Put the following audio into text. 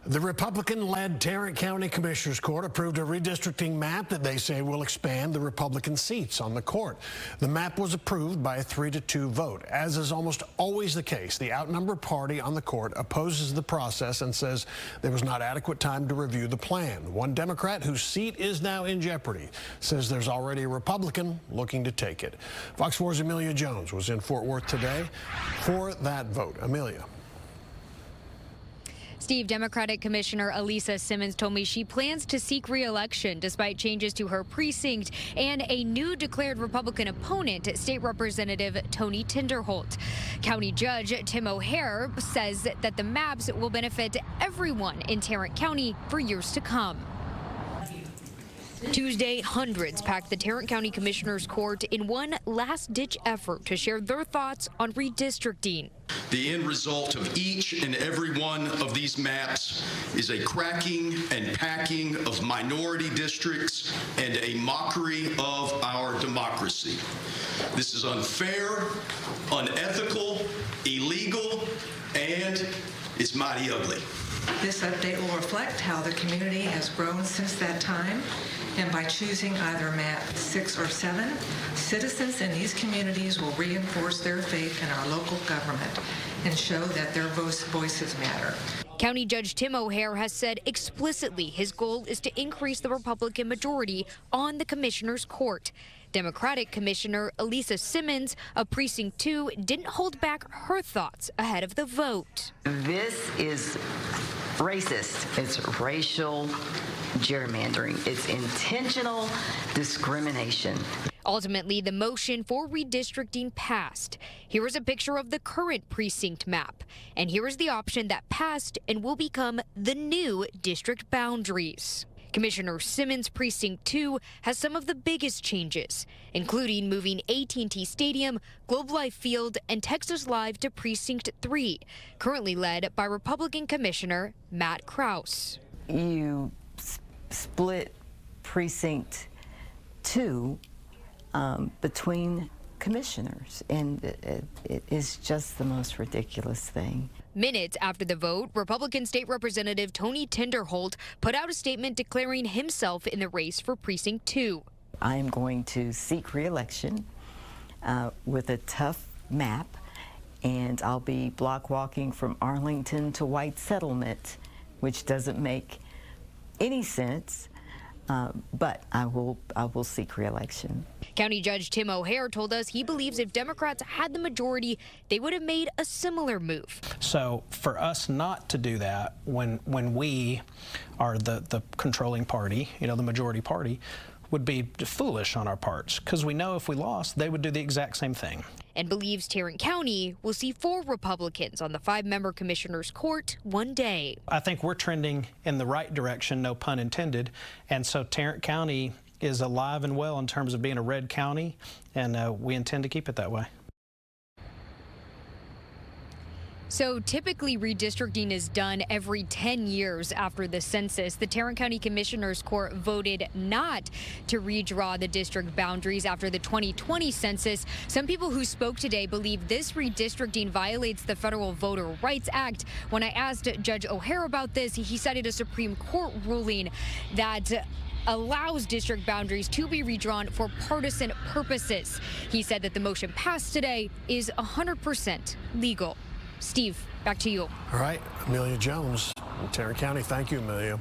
The Republican-led Tarrant County Commissioners Court approved a redistricting map that they say will expand the Republican seats on the court. The map was approved by a 3-2 vote. As is almost always the case, the outnumbered party on the court opposes the process and says there was not adequate time to review the plan. One Democrat whose seat is now in jeopardy says there's already a Republican looking to take it. Fox 4's Amelia Jones was in Fort Worth today for that vote. Amelia. Steve, Democratic Commissioner Elisa Simmons told me she plans to seek re-election despite changes to her precinct and a new declared Republican opponent, State Representative Tony Tinderholt. County Judge Tim O'Hare says that the maps will benefit everyone in Tarrant County for years to come. Tuesday, hundreds packed the Tarrant County Commissioners Court in one last-ditch effort to share their thoughts on redistricting. The end result of each and every one of these maps is a cracking and packing of minority districts and a mockery of our democracy. This is unfair, unethical, illegal, and it's mighty ugly. This update will reflect how the community has grown since that time, and by choosing either map 6 or 7, citizens in these communities will reinforce their faith in our local government and show that their voices matter. County Judge Tim O'Hare has said explicitly his goal is to increase the Republican majority on the Commissioners Court. Democratic Commissioner Elisa Simmons of Precinct 2 didn't hold back her thoughts ahead of the vote. This is racist. It's racial gerrymandering. It's intentional discrimination. Ultimately, the motion for redistricting passed. Here is a picture of the current precinct map, and here is the option that passed and will become the new district boundaries. Commissioner Simmons' Precinct 2 has some of the biggest changes, including moving AT&T Stadium, Globe Life Field, and Texas Live to Precinct 3, currently led by Republican Commissioner Matt Krause. You split Precinct 2 between commissioners, and it is just the most ridiculous thing. Minutes after the vote, Republican State Representative Tony Tinderholt put out a statement declaring himself in the race for Precinct 2. I am going to seek re-election with a tough map, and I'll be block walking from Arlington to White Settlement, which doesn't make any sense. But I will seek re-election. County Judge Tim O'Hare told us he believes if Democrats had the majority, they would have made a similar move. So for us not to do that when we are the controlling party, the majority party, would be foolish on our parts, because we know if we lost, they would do the exact same thing. And believes Tarrant County will see 4 Republicans on the 5-member Commissioners Court one day. I think we're trending in the right direction, no pun intended, and so Tarrant County is alive and well in terms of being a red county, and we intend to keep it that way. So typically redistricting is done every 10 years after the census. The Tarrant County Commissioners Court voted not to redraw the district boundaries after the 2020 census. Some people who spoke today believe this redistricting violates the Federal Voter Rights Act. When I asked Judge O'Hare about this, he cited a Supreme Court ruling that allows district boundaries to be redrawn for partisan purposes. He said that the motion passed today is 100% legal. Steve, back to you. All right, Amelia Jones, Tarrant County. Thank you, Amelia.